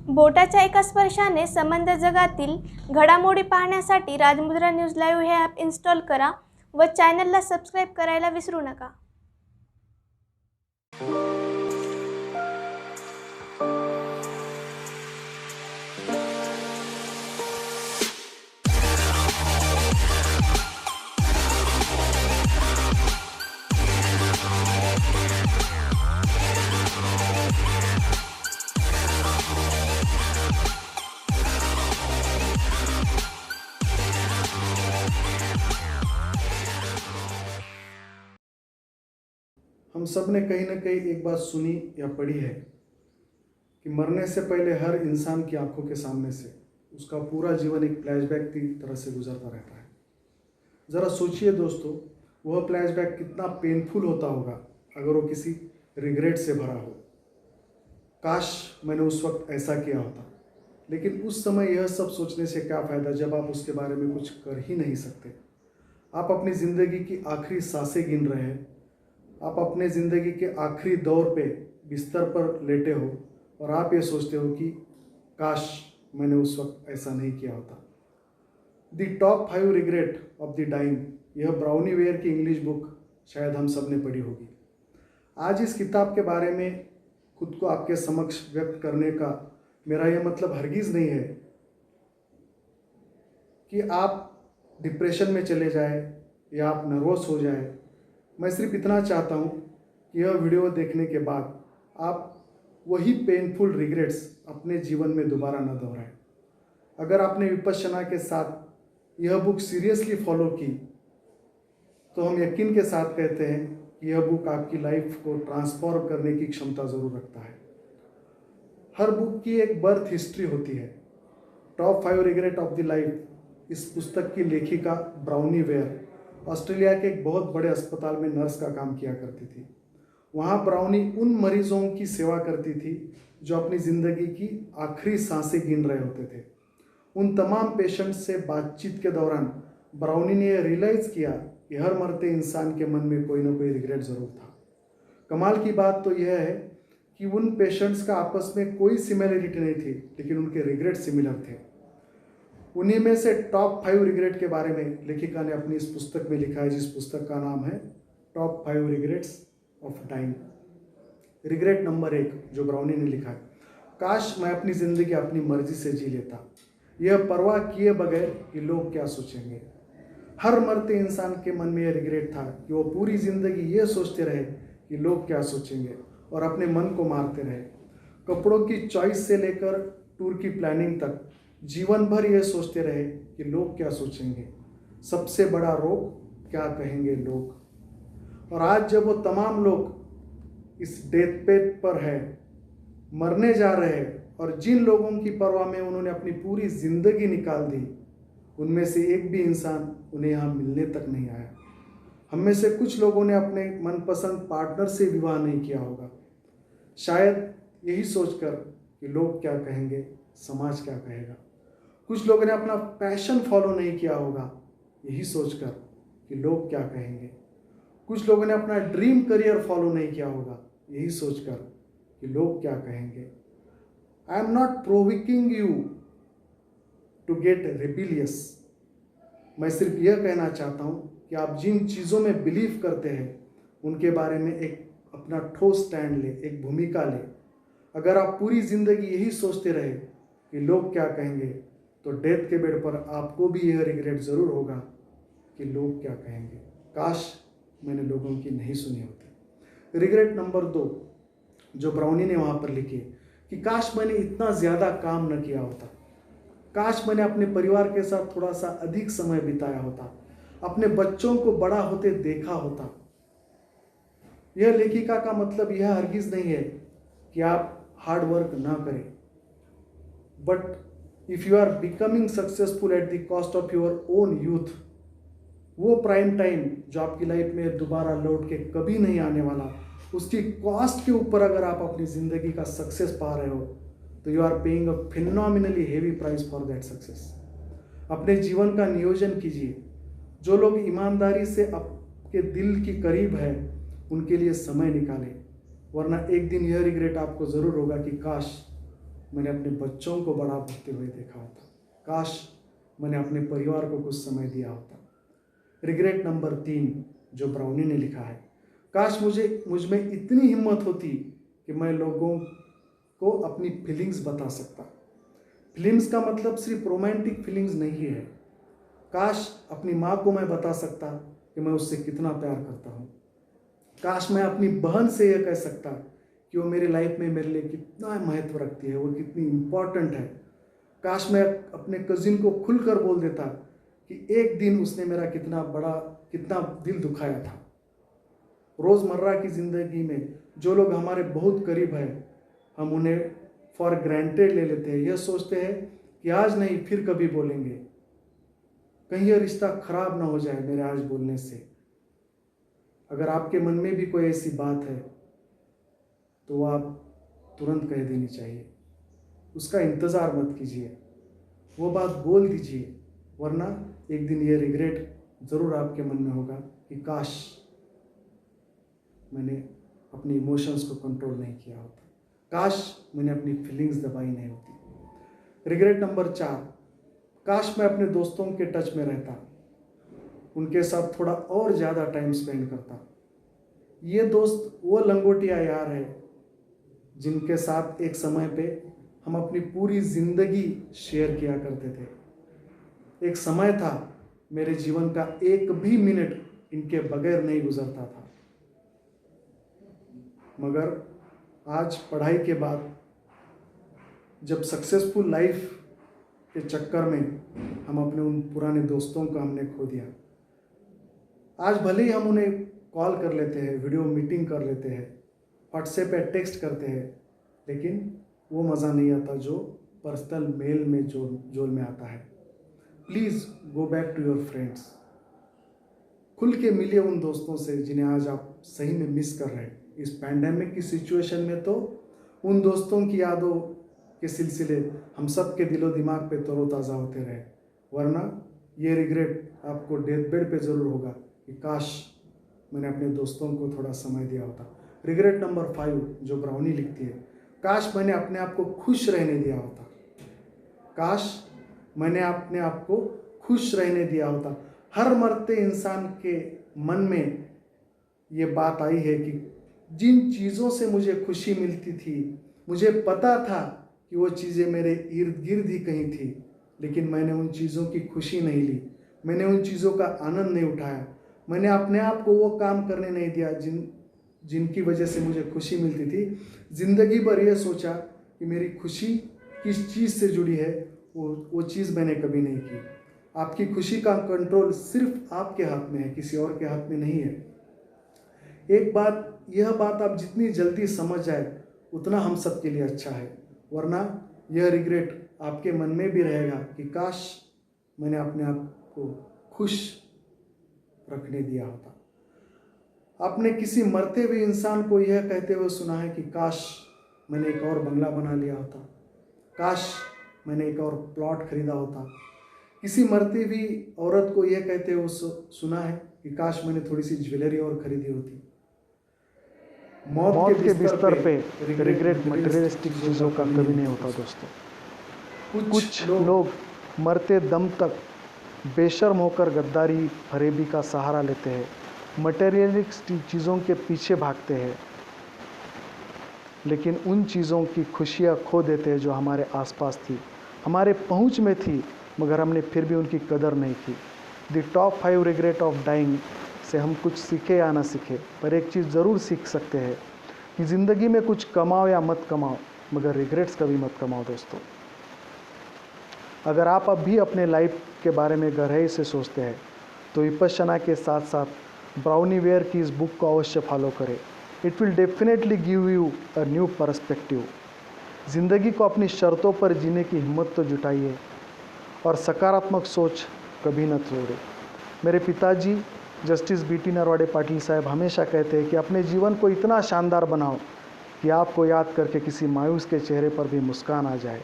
बोटाच्या एका स्पर्शाने संबंध जगातील घडामोडी पाहण्यासाठी राजमुद्रा न्यूज लाईव्ह हे ॲप इन्स्टॉल करा व चॅनलला सबस्क्राईब करायला विसरू नका। हम सब ने कहीं ना कहीं एक बात सुनी या पढ़ी है कि मरने से पहले हर इंसान की आंखों के सामने से उसका पूरा जीवन एक फ्लैशबैक की तरह से गुजरता रहता है। ज़रा सोचिए दोस्तों, वह फ्लैशबैक कितना पेनफुल होता होगा अगर वो किसी रिग्रेट से भरा हो। काश मैंने उस वक्त ऐसा किया होता, लेकिन उस समय यह सब सोचने से क्या फ़ायदा जब आप उसके बारे में कुछ कर ही नहीं सकते। आप अपनी ज़िंदगी की आखिरी सांसें गिन रहे हैं, आप अपने ज़िंदगी के आखिरी दौर पे बिस्तर पर लेटे हो और आप ये सोचते हो कि काश मैंने उस वक्त ऐसा नहीं किया होता। The top 5 regret of the dying, यह ब्राउनी वेयर की इंग्लिश बुक शायद हम सब ने पढ़ी होगी। आज इस किताब के बारे में खुद को आपके समक्ष व्यक्त करने का मेरा यह मतलब हरगिज़ नहीं है कि आप डिप्रेशन में चले जाए या आप नर्वस हो जाए। मैं सिर्फ इतना चाहता हूँ कि यह वीडियो देखने के बाद आप वही पेनफुल रिग्रेट्स अपने जीवन में दोबारा न दोहराएं। अगर आपने विपश्यना के साथ यह बुक सीरियसली फॉलो की तो हम यकीन के साथ कहते हैं कि यह बुक आपकी लाइफ को ट्रांसफॉर्म करने की क्षमता ज़रूर रखता है। हर बुक की एक बर्थ हिस्ट्री होती है। Top 5 regret of the life, इस पुस्तक की लेखिका ब्राउनी वेयर ऑस्ट्रेलिया के एक बहुत बड़े अस्पताल में नर्स का काम किया करती थी। वहाँ ब्राउनी उन मरीजों की सेवा करती थी जो अपनी ज़िंदगी की आखिरी सांसें गिन रहे होते थे। उन तमाम पेशेंट्स से बातचीत के दौरान ब्राउनी ने यह रियलाइज़ किया कि हर मरते इंसान के मन में कोई ना कोई रिग्रेट ज़रूर था। कमाल की बात तो यह है कि उन पेशेंट्स का आपस में कोई सिमिलरिटी नहीं थी, लेकिन उनके रिग्रेट सिमिलर थे। उन्हीं में से टॉप 5 रिग्रेट के बारे में लेखिका ने अपनी इस पुस्तक में लिखा है, जिस पुस्तक का नाम है top 5 regrets of dying. Regret number 1 जो ब्राउनी ने लिखा है, काश मैं अपनी ज़िंदगी अपनी मर्जी से जी लेता, यह परवाह किए बगैर कि लोग क्या सोचेंगे। हर मरते इंसान के मन में यह रिग्रेट था कि वो पूरी ज़िंदगी ये सोचते रहे कि लोग क्या सोचेंगे और अपने मन को मारते रहे। कपड़ों की चॉइस से लेकर टूर की प्लानिंग तक जीवन भर ये सोचते रहे कि लोग क्या सोचेंगे। सबसे बड़ा रोग, क्या कहेंगे लोग। और आज जब वो तमाम लोग इस डेथ बेड पर है, मरने जा रहे हैं, और जिन लोगों की परवाह में उन्होंने अपनी पूरी ज़िंदगी निकाल दी, उनमें से एक भी इंसान उन्हें यहाँ मिलने तक नहीं आया। हम में से कुछ लोगों ने अपने मनपसंद पार्टनर से विवाह नहीं किया होगा, शायद यही सोचकर कि लोग क्या कहेंगे, समाज क्या कहेगा। कुछ लोगों ने अपना पैशन फॉलो नहीं किया होगा, यही सोचकर कि लोग क्या कहेंगे। कुछ लोगों ने अपना ड्रीम करियर फॉलो नहीं किया होगा, यही सोचकर कि लोग क्या कहेंगे। I am not provoking you to get rebellious. मैं सिर्फ यह कहना चाहता हूँ कि आप जिन चीज़ों में बिलीव करते हैं उनके बारे में एक अपना ठोस स्टैंड ले, एक भूमिका ले। अगर आप पूरी ज़िंदगी यही सोचते रहे कि लोग क्या कहेंगे, तो डेथ के बेड पर आपको भी यह रिग्रेट ज़रूर होगा कि लोग क्या कहेंगे। काश मैंने लोगों की नहीं सुनी होती। रिग्रेट नंबर 2 जो ब्राउनी ने वहाँ पर लिखी कि काश मैंने इतना ज़्यादा काम न किया होता, काश मैंने अपने परिवार के साथ थोड़ा सा अधिक समय बिताया होता, अपने बच्चों को बड़ा होते देखा होता। यह लेखिका का मतलब यह हरगिज़ नहीं है कि आप हार्ड वर्क ना करें, but if you are becoming successful at the cost of your own youth, वो प्राइम टाइम जो आपकी लाइफ में दोबारा लौट के कभी नहीं आने वाला, उसकी कॉस्ट के ऊपर अगर आप अपनी ज़िंदगी का सक्सेस पा रहे हो, तो you are paying a phenomenally heavy price for that success. अपने जीवन का नियोजन कीजिए। जो लोग ईमानदारी से आपके दिल के करीब है उनके लिए समय निकालें, वरना एक दिन यह रिग्रेट आपको ज़रूर होगा कि काश मैंने अपने बच्चों को बड़ा होते हुए देखा होता। काश मैंने अपने परिवार को कुछ समय दिया होता। रिग्रेट नंबर 3 जो ब्राउनी ने लिखा है, काश मुझ में इतनी हिम्मत होती कि मैं लोगों को अपनी फीलिंग्स बता सकता। फीलिंग्स का मतलब सिर्फ रोमांटिक फीलिंग्स नहीं है। काश अपनी माँ को मैं बता सकता कि मैं उससे कितना प्यार करता हूँ। काश मैं अपनी बहन से यह कह सकता कि वो मेरी लाइफ में मेरे लिए कितना महत्व रखती है, वो कितनी इम्पोर्टेंट है। काश मैं अपने कजिन को खुलकर बोल देता कि एक दिन उसने मेरा कितना दिल दुखाया था। रोज़मर्रा की ज़िंदगी में जो लोग हमारे बहुत करीब हैं, हम उन्हें फॉर ग्रांटेड ले लेते हैं। यह सोचते हैं कि आज नहीं फिर कभी बोलेंगे, कहीं यह रिश्ता खराब ना हो जाए मेरे आज बोलने से। अगर आपके मन में भी कोई ऐसी बात है तो आप तुरंत कह देनी चाहिए। उसका इंतज़ार मत कीजिए, वो बात बोल दीजिए, वरना एक दिन ये रिग्रेट ज़रूर आपके मन में होगा कि काश मैंने अपने इमोशंस को कंट्रोल नहीं किया होता, काश मैंने अपनी फीलिंग्स दबाई नहीं होती। रिग्रेट नंबर 4, काश मैं अपने दोस्तों के टच में रहता, उनके साथ थोड़ा और ज़्यादा टाइम स्पेंड करता। ये दोस्त वो लंगोटिया यार है जिनके साथ एक समय पे हम अपनी पूरी ज़िंदगी शेयर किया करते थे। एक समय था मेरे जीवन का एक भी मिनट इनके बगैर नहीं गुजरता था। मगर आज पढ़ाई के बाद जब सक्सेसफुल लाइफ के चक्कर में हम अपने उन पुराने दोस्तों को हमने खो दिया। आज भले ही हम उन्हें कॉल कर लेते हैं, वीडियो मीटिंग कर लेते हैं, व्हाट्सएप पे टेक्स्ट करते हैं, लेकिन वो मज़ा नहीं आता जो पर्सनल मेल में जोल में आता है। Please go back to your friends. खुल के मिलिए उन दोस्तों से जिन्हें आज आप सही में मिस कर रहे हैं। इस पैंडेमिक की सिचुएशन में तो उन दोस्तों की यादों के सिलसिले हम सब के दिलो दिमाग पे तरोताज़ा होते रहे, वरना ये रिग्रेट आपको डेथ बेड पे ज़रूर होगा कि काश मैंने अपने दोस्तों को थोड़ा समय दिया होता। रिग्रेट नंबर 5 जो ब्राउनी लिखती है, काश मैंने अपने आप को खुश रहने दिया होता, काश मैंने अपने आप को खुश रहने दिया होता। हर मरते इंसान के मन में ये बात आई है कि जिन चीज़ों से मुझे खुशी मिलती थी, मुझे पता था कि वो चीज़ें मेरे इर्द गिर्द ही कहीं थी, लेकिन मैंने उन चीज़ों की खुशी नहीं ली, मैंने उन चीज़ों का आनंद नहीं उठाया, मैंने अपने आप को वो काम करने नहीं दिया जिनकी वजह से मुझे खुशी मिलती थी। ज़िंदगी भर यह सोचा कि मेरी खुशी किस चीज़ से जुड़ी है, वो चीज़ मैंने कभी नहीं की। आपकी खुशी का कंट्रोल सिर्फ आपके हाथ में है, किसी और के हाथ में नहीं है। यह बात आप जितनी जल्दी समझ जाए उतना हम सब के लिए अच्छा है, वरना यह रिग्रेट आपके मन में भी रहेगा कि काश मैंने अपने आप को खुश रखने दिया होता। आपने किसी मरते हुए इंसान को यह कहते हुए सुना है कि काश मैंने एक और बंगला बना लिया होता, काश मैंने एक और प्लॉट खरीदा होता। किसी मरती हुई औरत को यह कहते हुए सुना है कि काश मैंने थोड़ी सी ज्वेलरी और खरीदी होती। मौत के बिस्तर पे रिग्रेट मटेरियलिस्टिक चीज़ों का कभी नहीं होता दोस्तों। कुछ लोग मरते दम तक बेशर्म होकर गद्दारी फरेबी का सहारा लेते हैं, मटेरियलिस्टिक चीज़ों के पीछे भागते हैं, लेकिन उन चीज़ों की खुशियाँ खो देते हैं जो हमारे आसपास थी, हमारे पहुँच में थी, मगर हमने फिर भी उनकी कदर नहीं की। The top 5 regret of dying से हम कुछ सीखे या ना सीखे, पर एक चीज़ ज़रूर सीख सकते हैं कि ज़िंदगी में कुछ कमाओ या मत कमाओ, मगर रिग्रेट्स कभी मत कमाओ दोस्तों। अगर आप अब भी अपने लाइफ के बारे में गहराई से सोचते हैं तो विपश्यना के साथ साथ ब्राउनी वेयर की इस बुक को अवश्य फॉलो करें। It will definitely give you a new perspective. ज़िंदगी को अपनी शर्तों पर जीने की हिम्मत तो जुटाइए और सकारात्मक सोच कभी न छोड़े। मेरे पिताजी जस्टिस बीटी नरवाड़े पाटिल साहब हमेशा कहते हैं कि अपने जीवन को इतना शानदार बनाओ कि आपको याद करके किसी मायूस के चेहरे पर भी मुस्कान आ जाए,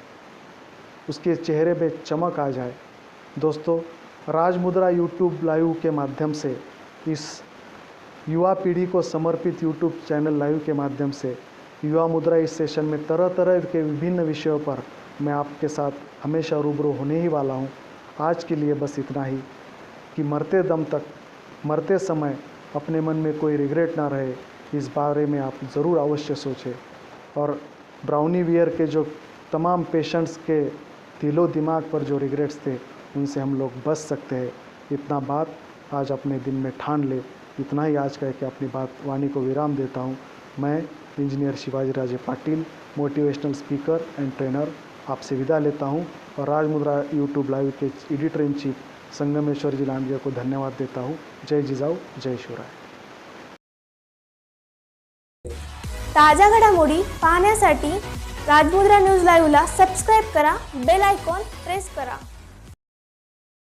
उसके चेहरे पे चमक आ जाए। दोस्तों, राजमुद्रा यूट्यूब लाइव के माध्यम से, इस युवा पीढ़ी को समर्पित यूट्यूब चैनल लाइव के माध्यम से युवा मुद्रा इस सेशन में तरह तरह के विभिन्न विषयों पर मैं आपके साथ हमेशा रूबरू होने ही वाला हूँ। आज के लिए बस इतना ही कि मरते दम तक, मरते समय अपने मन में कोई रिग्रेट ना रहे, इस बारे में आप ज़रूर अवश्य सोचें। और ब्राउनी वियर के जो तमाम पेशेंट्स के दिलो दिमाग पर जो रिग्रेट्स थे, उनसे हम लोग बच सकते हैं। इतना बात आज अपने दिन में ठान ले। इतना ही आज कह के अपनी बात वाणी को विराम देता हूँ। मैं engineer Shivaji Raje Patil, motivational speaker and trainer, आपसे विदा लेता हूँ और राजमुद्रा यूट्यूब लाइव के एडिटर इन चीफ संगमेश्वर जी लांडिया को धन्यवाद देता हूँ। जय जिजाऊ, जय शिवराय। ताज्या घडामोडी पाहण्यासाठी राजमुद्रा न्यूज लाईव्हला सबस्क्राईब करा, बेल आयकॉन प्रेस करा।